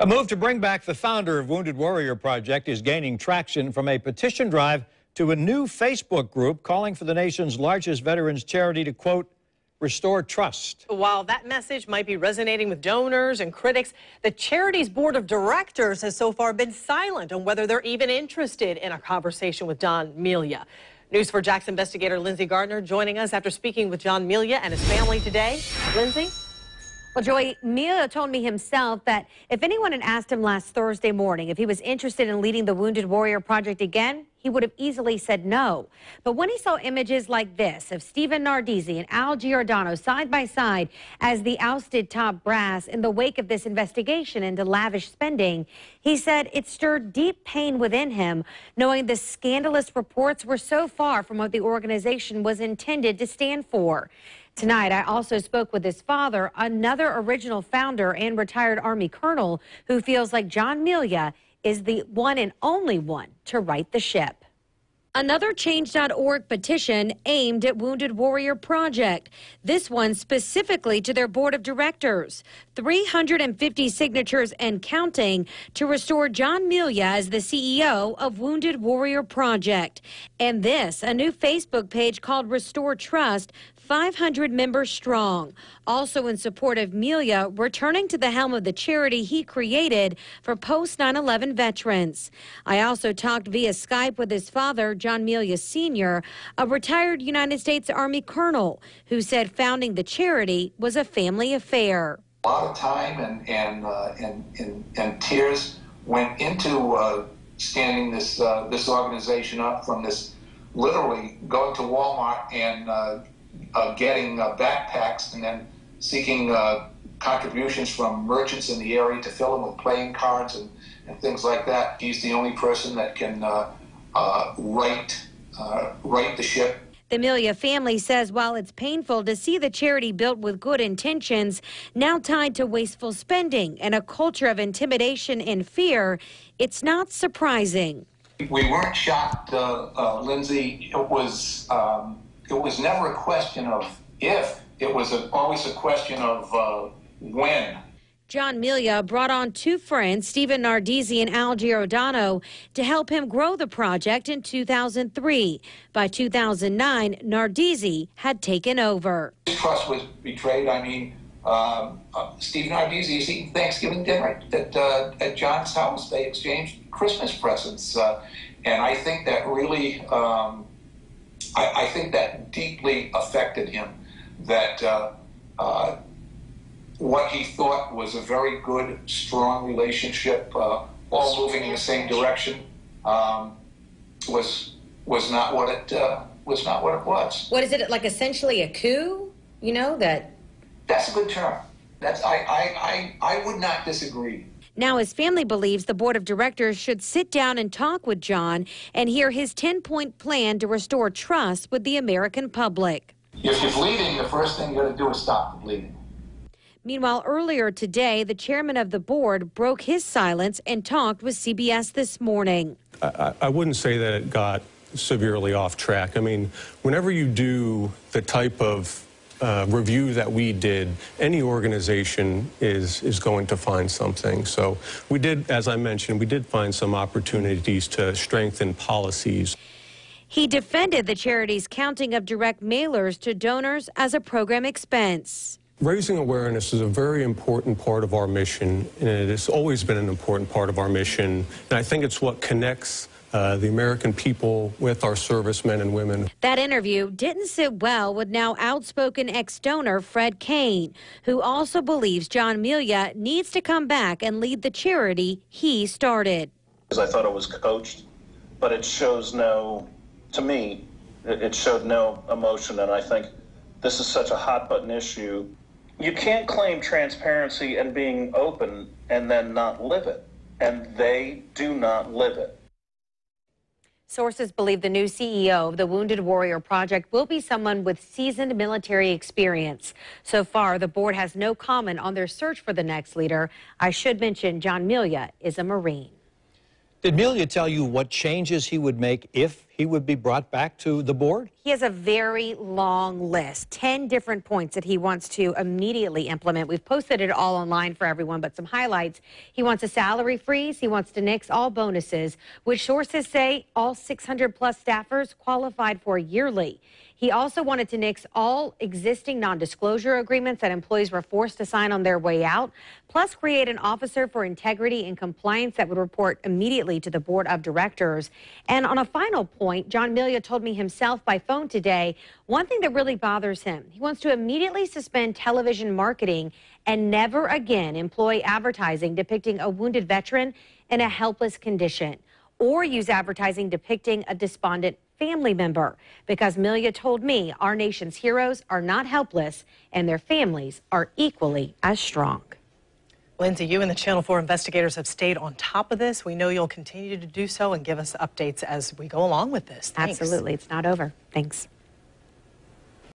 A move to bring back the founder of Wounded Warrior Project is gaining traction from a petition drive to a new Facebook group calling for the nation's largest veterans charity to, quote, restore trust. While that message might be resonating with donors and critics, the charity's board of directors has so far been silent on whether they're even interested in a conversation with John Melia. News 4 Jax investigator Lindsay Gardner joining us after speaking with John Melia and his family today. Lindsay? Well, Joy, Melia told me himself that if anyone had asked him last Thursday morning if he was interested in leading the Wounded Warrior Project again, he would have easily said no. But when he saw images like this of Stephen Nardizzi and Al Giordano side by side as the ousted top brass in the wake of this investigation into lavish spending, he said it stirred deep pain within him, knowing the scandalous reports were so far from what the organization was intended to stand for. Tonight, I also spoke with his father, another original founder and retired Army colonel, who feels like John Melia is the one and only one to right the ship. Another Change.org petition aimed at Wounded Warrior Project, this one specifically to their board of directors. 350 signatures and counting to restore John Melia as the CEO of Wounded Warrior Project. And this, a new Facebook page called Restore Trust, 500 members strong, also in support of Melia returning to the helm of the charity he created for post-9/11 veterans. I also talked via Skype with his father, John Melia Sr., a retired United States Army colonel, who said founding the charity was a family affair. A lot of time and tears went into standing this organization up, from this literally going to Walmart and getting backpacks and then seeking contributions from merchants in the area to fill them with playing cards and things like that. He's the only person that can right the ship. The Melia family says while it's painful to see the charity built with good intentions now tied to wasteful spending and a culture of intimidation and fear, it's not surprising. We weren't shocked, Lindsay. It was never a question of if, it was always a question of when. John Melia brought on two friends, Stephen Nardizzi and Al Giordano, to help him grow the project in 2003. By 2009, Nardizzi had taken over. His trust was betrayed. I mean, Stephen Nardizzi is eating Thanksgiving dinner at John's house. They exchanged Christmas presents. And I think that really... I think that deeply affected him, that what he thought was a very good, strong relationship, all moving in the same direction, was not what it was. What is it, like essentially a coup? You know, That's a good term. I would not disagree. Now his family believes the board of directors should sit down and talk with John and hear his 10-point plan to restore trust with the American public. If you're bleeding, the first thing you're going to do is stop the bleeding. Meanwhile, earlier today, the chairman of the board broke his silence and talked with CBS this morning. I wouldn't say that it got severely off track. I mean, whenever you do the type of review that we did, any organization is going to find something. So we did, as I mentioned, we did find some opportunities to strengthen policies. He defended the charity's counting of direct mailers to donors as a program expense. Raising awareness is a very important part of our mission, and it has always been an important part of our mission. And I think it's what connects the American people with our servicemen and women. That interview didn't sit well with now outspoken ex-donor Fred Kane, who also believes John Melia needs to come back and lead the charity he started. I thought it was coached, but it shows to me, it showed no emotion, and I think this is such a hot-button issue. You can't claim transparency and being open and then not live it, and they do not live it. Sources believe the new CEO of the Wounded Warrior Project will be someone with seasoned military experience. So far, the board has no comment on their search for the next leader. I should mention John Melia is a Marine. Did Melia tell you what changes he would make if he would be brought back to the board? He has a very long list, 10 different points that he wants to immediately implement. We've posted it all online for everyone, but some highlights. He wants a salary freeze. He wants to nix all bonuses, which sources say all 600-plus staffers qualified for yearly. He also wanted to nix all existing non-disclosure agreements that employees were forced to sign on their way out, plus create an officer for integrity and compliance that would report immediately to the board of directors. And on a final point, John Melia told me himself by phone today, one thing that really bothers him, he wants to immediately suspend television marketing and never again employ advertising depicting a wounded veteran in a helpless condition, or use advertising depicting a despondent family member, because Melia told me our nation's heroes are not helpless and their families are equally as strong. Lindsay, you and the Channel 4 investigators have stayed on top of this. We know you'll continue to do so and give us updates as we go along with this. Thanks. Absolutely. It's not over. Thanks.